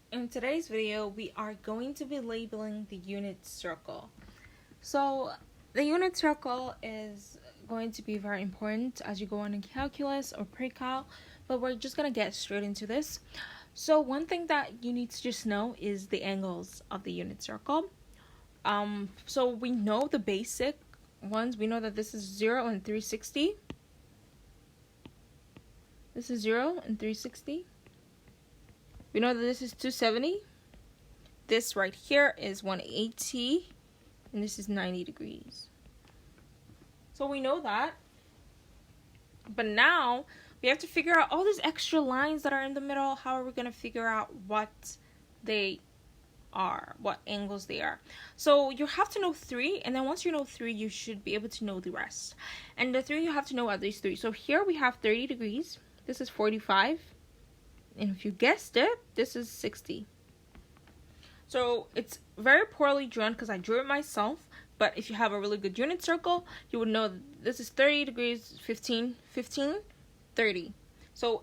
In today's video, we are going to be labeling the unit circle. So the unit circle is going to be very important as you go on in calculus or pre-cal, but we're just going to get straight into this. So one thing that you need to just know is the angles of the unit circle. So we know the basic ones. We know that this is 0 and 360. This is 0 and 360. We know that this is 270. This right here is 180. And this is 90 degrees. So we know that. But now we have to figure out all these extra lines that are in the middle. How are we going to figure out what they are, what angles they are? So you have to know 3. And then once you know 3, you should be able to know the rest. And the 3 you have to know at least 3. So here we have 30 degrees. This is 45. And if you guessed it, this is 60. So it's very poorly drawn because I drew it myself. But if you have a really good unit circle, you would know this is 30 degrees, 15, 15, 30. So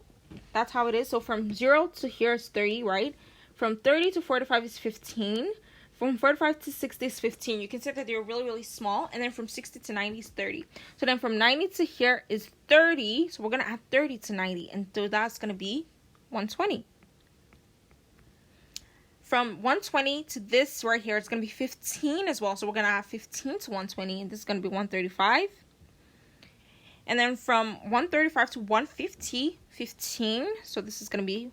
that's how it is. So from 0 to here is 30, right? From 30 to 45 is 15. From 45 to 60 is 15. You can see that they're really, really small. And then from 60 to 90 is 30. So then from 90 to here is 30. So we're going to add 30 to 90. And so that's going to be 120. From 120 to this right here, it's going to be 15 as well. So we're going to add 15 to 120. And this is going to be 135. And then from 135 to 150, 15. So this is going to be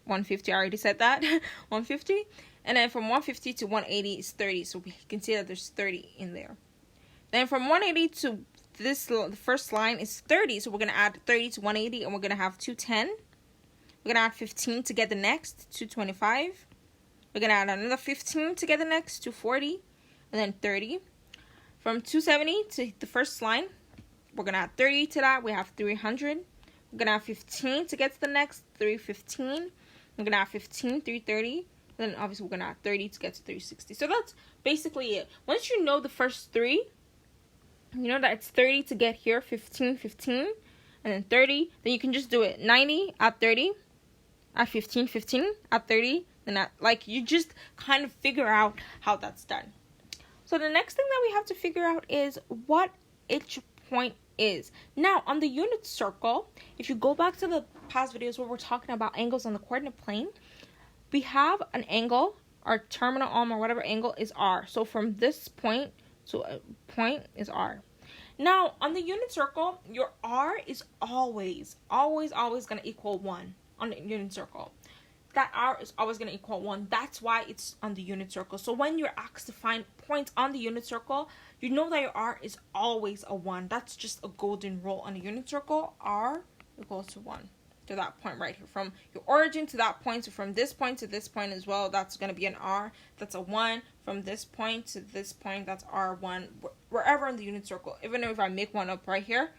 150. I already said that. 150. And then from 150 to 180 is 30. So we can see that there's 30 in there. Then from 180 to this, the first line is 30. So we're going to add 30 to 180. And we're going to have 210. We're going to add 15 to get the next, 225. We're going to add another 15 to get the next, 240. And then 30. From 270 to the first line, we're going to add 30 to that. We have 300. We're going to add 15 to get to the next, 315. We're going to add 15, 330. Then obviously we're going to add 30 to get to 360. So that's basically it. Once you know the first 3, you know that it's 30 to get here, 15, 15. And then 30. Then you can just do it. 90, add 30. At 15, 15, at 30, then at, like, you just kind of figure out how that's done. So the next thing that we have to figure out is what each point is. Now, on the unit circle, if you go back to the past videos where we're talking about angles on the coordinate plane, we have an angle, our terminal arm or whatever angle is R. So from this point to a point is R. Now, on the unit circle, your R is always going to equal 1. On the unit circle, that R is always going to equal 1. That's why it's on the unit circle. So when you're asked to find points on the unit circle, you know that your R is always a 1. That's just a golden rule on the unit circle. R equals to 1 to that point right here. From your origin to that point, so from this point to this point as well, that's going to be an R. That's a 1. From this point to this point, that's R1. Wherever in the unit circle, even if I make one up right here,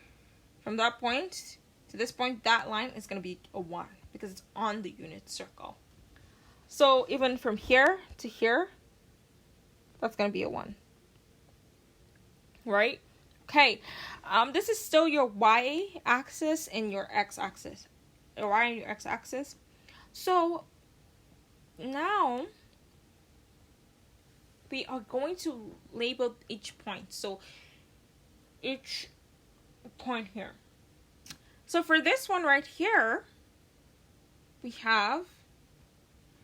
from that point to this point, that line is going to be a 1. Because it's on the unit circle. So even from here to here, that's going to be a 1. Right? Okay. This is still your y-axis and your x-axis. Your y and your x-axis. So now we are going to label each point. So each point here. So for this one right here, we have,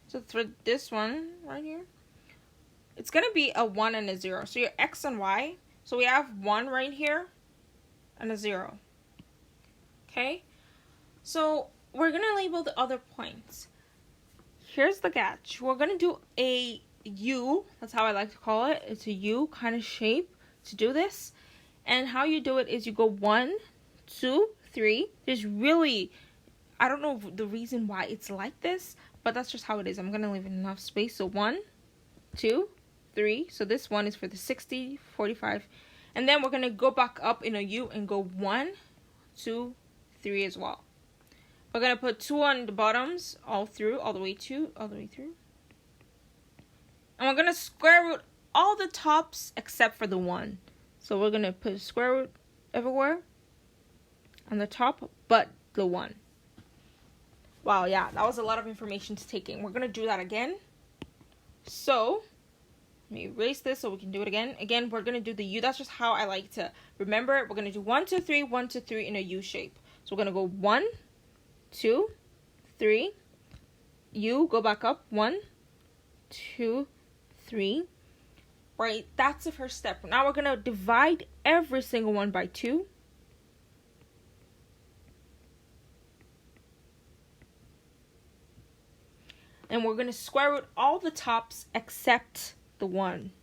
so for this one right here, it's going to be a 1 and a 0. So your x and y, so we have 1 right here and a 0. Okay? So we're going to label the other points. Here's the catch. We're going to do a U, that's how I like to call it. It's a U kind of shape to do this. And how you do it is you go 1, 2, 3. There's really, I don't know the reason why it's like this, but that's just how it is. I'm going to leave enough space. So 1, 2, 3. So this one is for the 60, 45. And then we're going to go back up in a U and go 1, 2, 3 as well. We're going to put 2 on the bottoms all the way through. And we're going to square root all the tops except for the 1. So we're going to put square root everywhere on the top but the 1. Wow, yeah, that was a lot of information to take in. We're going to do that again. So, let me erase this so we can do it again. Again, we're going to do the U. That's just how I like to remember it. We're going to do 1, 2, 3, 1, 2, 3 in a U shape. So we're going to go 1, 2, 3, U, go back up, 1, 2, 3. Right, that's the first step. Now we're going to divide every single one by 2. And we're going to square root all the tops except the one.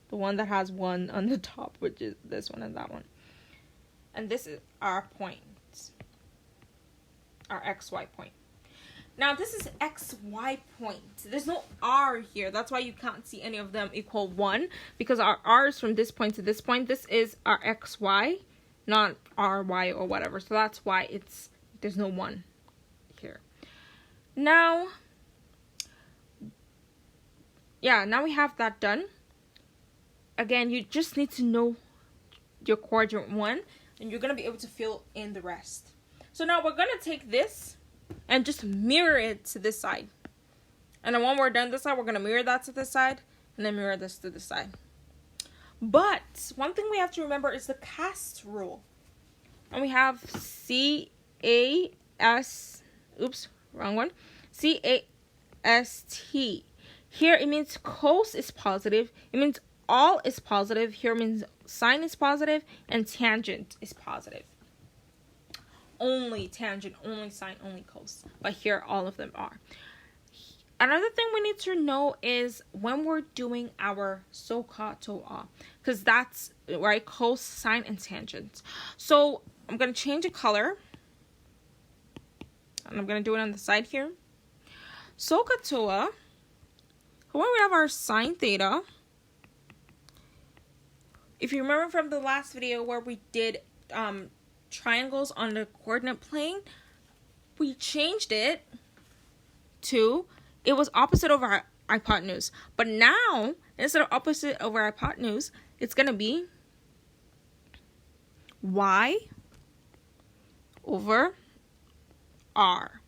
The one that has 1 on the top, which is this one and that one. And this is our point. Our XY point. Now this is XY point. There's no R here. That's why you can't see any of them equal 1. Because our R is from this point to this point. This is our XY, not RY or whatever. So that's why there's no 1 here. Now... yeah, now we have that done. Again, you just need to know your quadrant 1, and you're going to be able to fill in the rest. So now we're going to take this and just mirror it to this side. And then when we're done this side, we're going to mirror that to this side, and then mirror this to this side. But one thing we have to remember is the cast rule. And we have C-A-S, oops, wrong one, C-A-S-T. Here it means cos is positive. It means all is positive. Here it means sine is positive and tangent is positive. Only tangent, only sine, only cos. But here all of them are. Another thing we need to know is when we're doing our SOHCAHTOA. Because that's, right, cos, sine, and tangent. So I'm going to change the color. And I'm going to do it on the side here. SOHCAHTOA. When we have our sine theta, if you remember from the last video where we did triangles on the coordinate plane, we changed it to, it was opposite over our hypotenuse. But now, instead of opposite over hypotenuse, it's going to be y over r,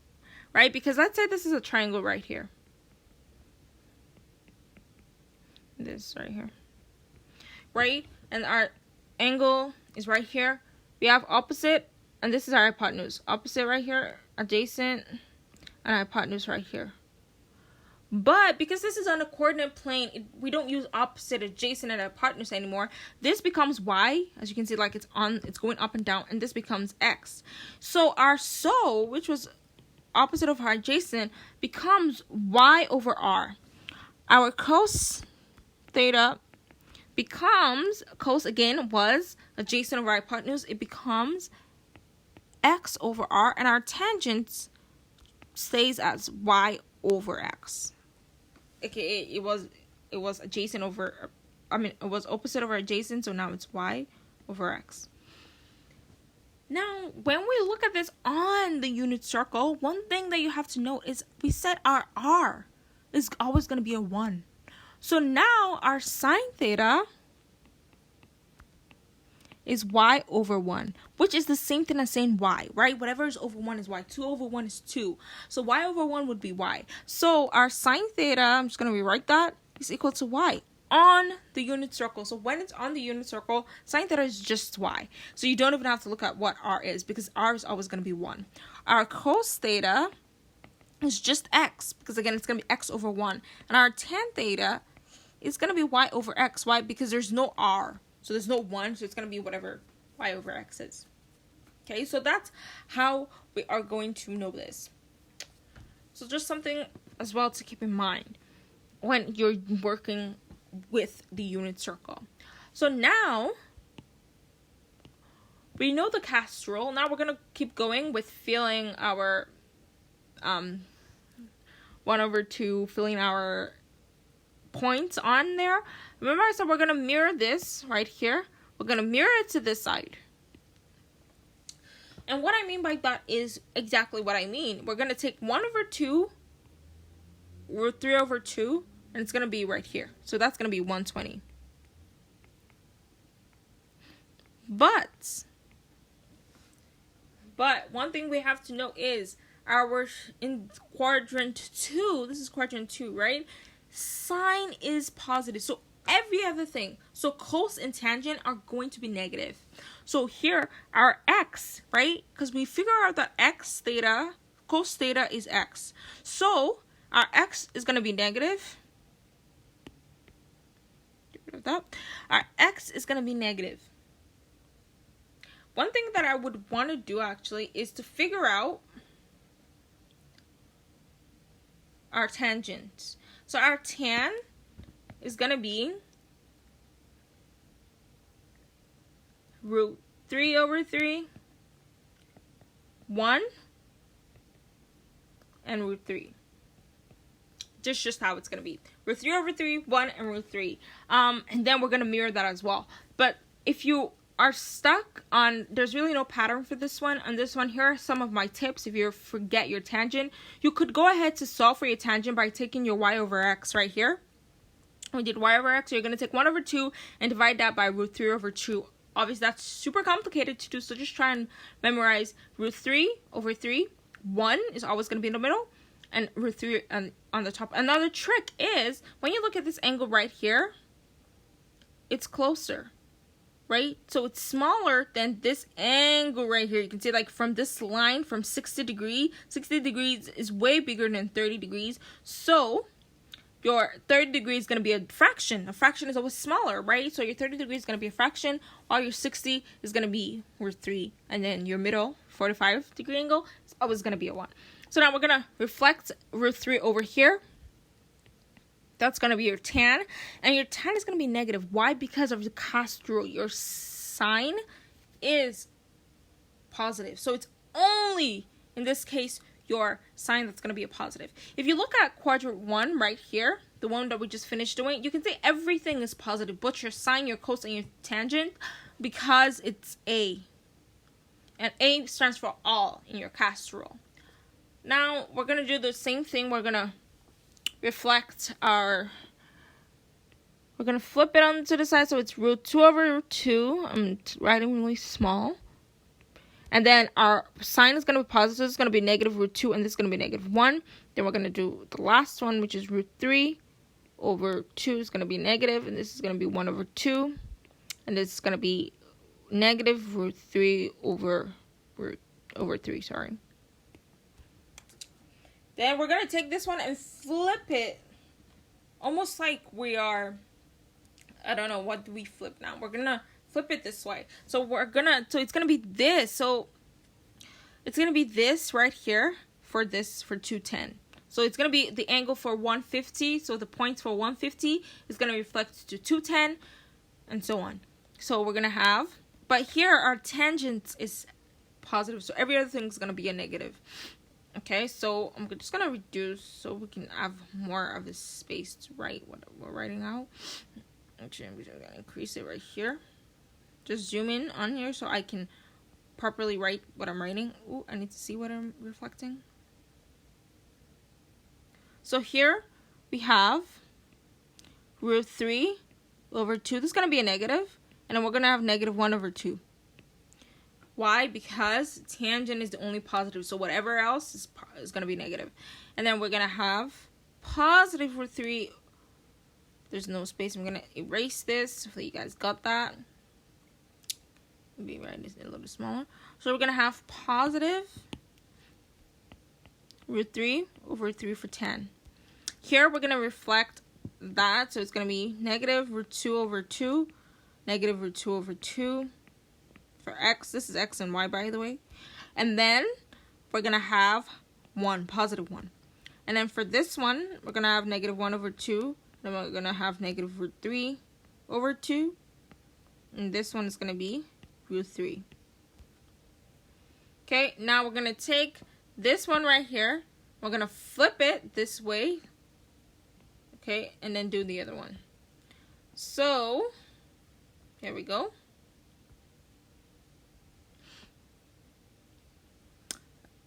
right? Because let's say this is a triangle right here. This right here, right? And our angle is right here. We have opposite, and this is our hypotenuse. Opposite right here, adjacent, and hypotenuse right here. But because this is on a coordinate plane, we don't use opposite, adjacent, and hypotenuse anymore. This becomes y, as you can see, like it's going up and down, and this becomes x. So our SO, which was opposite of our adjacent, becomes y over r. Our cos theta becomes, cos again was adjacent over hypotenuse, it becomes x over r, and our tangent stays as y over x. Okay, it was adjacent over, it was opposite over adjacent, so now it's y over x. Now, when we look at this on the unit circle, one thing that you have to note is we said our r is always going to be a 1. So now our sine theta is y over 1, which is the same thing as saying y, right? Whatever is over 1 is y. 2 over 1 is 2. So y over 1 would be y. So our sine theta, I'm just going to rewrite that, is equal to y on the unit circle. So when it's on the unit circle, sine theta is just y. So you don't even have to look at what r is, because r is always going to be 1. Our cos theta is just x, because again, it's going to be x over 1. And our tan theta is going to be y over x. Why? Because there's no r. So there's no 1, so it's going to be whatever y over x is. Okay, so that's how we are going to know this. So just something as well to keep in mind when you're working with the unit circle. So now, we know the cast rule. Now we're going to keep going with filling our 1/2, filling our points on there. Remember I said we're going to mirror this right here. We're going to mirror it to this side. And what I mean by that is exactly what I mean. We're going to take 1/2, or 3/2, and it's going to be right here. So that's going to be 120. But one thing we have to know is in quadrant 2, this is quadrant 2, right? Sine is positive. So every other thing, so cos and tangent are going to be negative. So here, our x, right? Because we figure out that x theta, cos theta is x. So our x is going to be negative. Get rid of that. Our x is going to be negative. One thing that I would want to do actually is to figure out our tangent. So our tan is going to be root 3 over 3, 1, and root 3. Just how it's going to be. Root 3 over 3, 1, and root 3. And then we're going to mirror that as well. But if you are stuck on, there's really no pattern for this one. On this one, here are some of my tips. If you forget your tangent, you could go ahead to solve for your tangent by taking your y over x right here. We did y over x, so you're going to take 1 over 2 and divide that by root 3 over 2. Obviously, that's super complicated to do, so just try and memorize root 3 over 3. 1 is always going to be in the middle, and root 3 on the top. Another trick is, when you look at this angle right here, it's closer. Right? So it's smaller than this angle right here. You can see like from this line from 60 degrees is way bigger than 30 degrees. So your 30 degrees is going to be a fraction. A fraction is always smaller, right? So your 30 degrees is going to be a fraction, while your 60 is going to be root 3. And then your middle 45 degree angle is always going to be a 1. So now we're going to reflect root 3 over here. That's going to be your tan. And your tan is going to be negative. Why? Because of the cos rule. Your sine is positive. So it's only, in this case, your sine that's going to be a positive. If you look at quadrant 1 right here, the one that we just finished doing, you can say everything is positive, but your sine, your cos, and your tangent, because it's A. And A stands for all in your cos rule. Now, we're going to do the same thing. We're going to reflect we're going to flip it onto the side, so it's root 2 over 2. I'm writing really small. And then our sine is going to be positive, so it's going to be negative root 2, and this is going to be negative 1. Then we're going to do the last one, which is root 3 over 2 is going to be negative, and this is going to be 1 over 2. And this is going to be negative root 3 over 3, sorry. Then we're going to take this one and flip it. Almost like we are, I don't know, what do we flip now? We're going to flip it this way. So it's going to be this. So it's going to be this right here for 210. So it's going to be the angle for 150. So the points for 150 is going to reflect to 210 and so on. So we're going to have, but here our tangent is positive. So every other thing is going to be a negative. Okay, so I'm just going to reduce so we can have more of this space to write what we're writing out. Actually, I'm going to increase it right here. Just zoom in on here so I can properly write what I'm writing. Ooh, I need to see what I'm reflecting. So here we have root 3 over 2. This is going to be a negative. And then we're going to have negative 1 over 2. Why? Because tangent is the only positive. So whatever else is going to be negative. And then we're going to have positive root 3. There's no space. I'm going to erase this so you guys got that. Maybe write this a little bit smaller. So we're going to have positive root 3 over 3 for 10. Here we're going to reflect that. So it's going to be negative root 2 over 2. Negative root 2 over 2. For x, this is x and y, by the way. And then we're going to have 1, positive 1. And then for this one, we're going to have negative 1 over 2. Then we're going to have negative root 3 over 2. And this one is going to be root 3. Okay, now we're going to take this one right here. We're going to flip it this way. Okay, and then do the other one. So, here we go.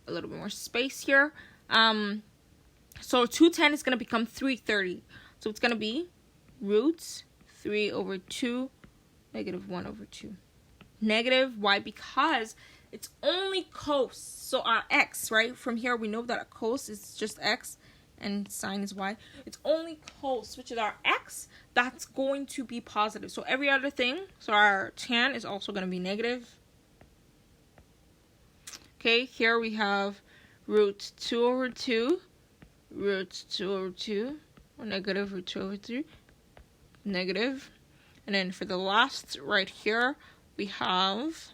A little bit more space here. So 210 is going to become 330. So it's going to be root 3 over 2, negative 1 over 2. Negative, why? Because it's only cos. So our x, right? From here, we know that a cos is just x and sine is y. It's only cos, which is our x, that's going to be positive. So every other thing, so our tan is also going to be negative. Okay, here we have root 2 over 2, root 2 over 2, or negative root 2 over 3, negative. And then for the last right here, we have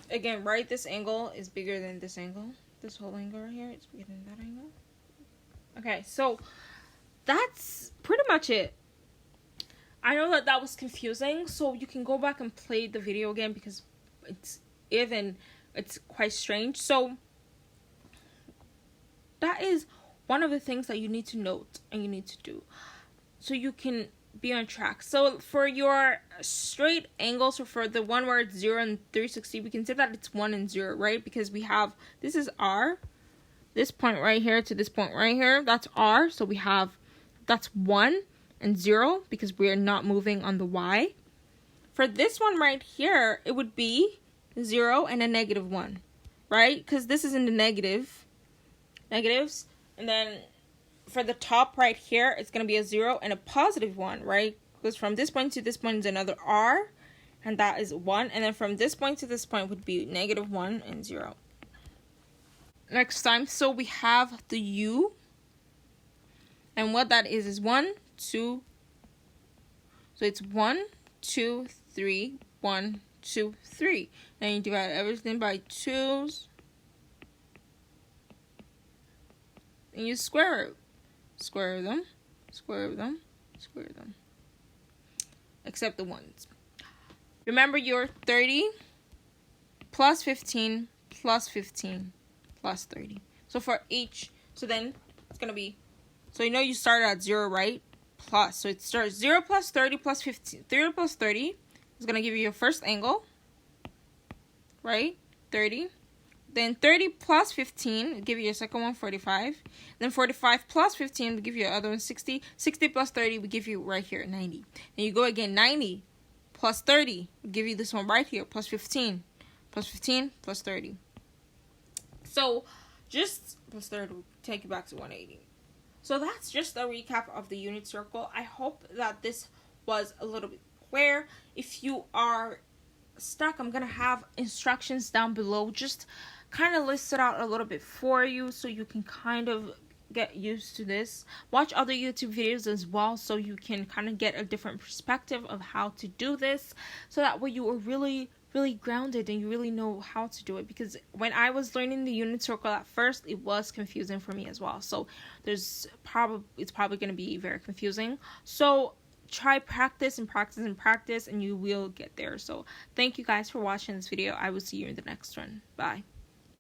again, right, this angle is bigger than this angle. This whole angle right here is bigger than that angle. Okay, so that's pretty much it. I know that that was confusing, so you can go back and play the video again because it's quite strange. So that is one of the things that you need to note and you need to do so you can be on track. So for your straight angles, or for the one where it's 0 and 360, we can say that it's 1 and 0, right? Because we have, this is R, this point right here to this point right here, that's R. So we have, that's 1 and 0 because we are not moving on the Y. For this one right here, it would be 0 and a negative 1, right? Because this is in the negatives. And then for the top right here, it's going to be a 0 and a positive 1, right? Because from this point to this point is another R, and that is 1. And then from this point to this point would be negative 1 and 0. Next time, so we have the U. And what that is 1, 2. So it's 1, 2, 3, 1, 2, 3. Then you divide everything by 2's. And you square it. Square them, square them, square them. Except the ones. Remember your 30 plus 15 plus 15 plus 30. So for each, so then it's going to be, so you know you started at 0, right? Plus, so it starts 0 plus 30 plus 15. 0 plus 30 is going to give you your first angle, right? 30. Then 30 plus 15 will give you your second one, 45. Then 45 plus 15 will give you your other one, 60. 60 plus 30 will give you right here, 90. Then you go again, 90 plus 30 will give you this one right here, plus 15. Plus 15 plus 30. So just plus 30 will take you back to 180. So that's just a recap of the unit circle. I hope that this was a little bit clear. If you are stuck, I'm going to have instructions down below. Just kind of list it out a little bit for you so you can kind of get used to this. Watch other YouTube videos as well so you can kind of get a different perspective of how to do this, so that way you are really grounded and you really know how to do it. Because when I was learning the unit circle at first, it was confusing for me as well. So it's probably going to be very confusing. So try practice and practice and practice and you will get there. So thank you guys for watching this video. I will see you in the next one. Bye.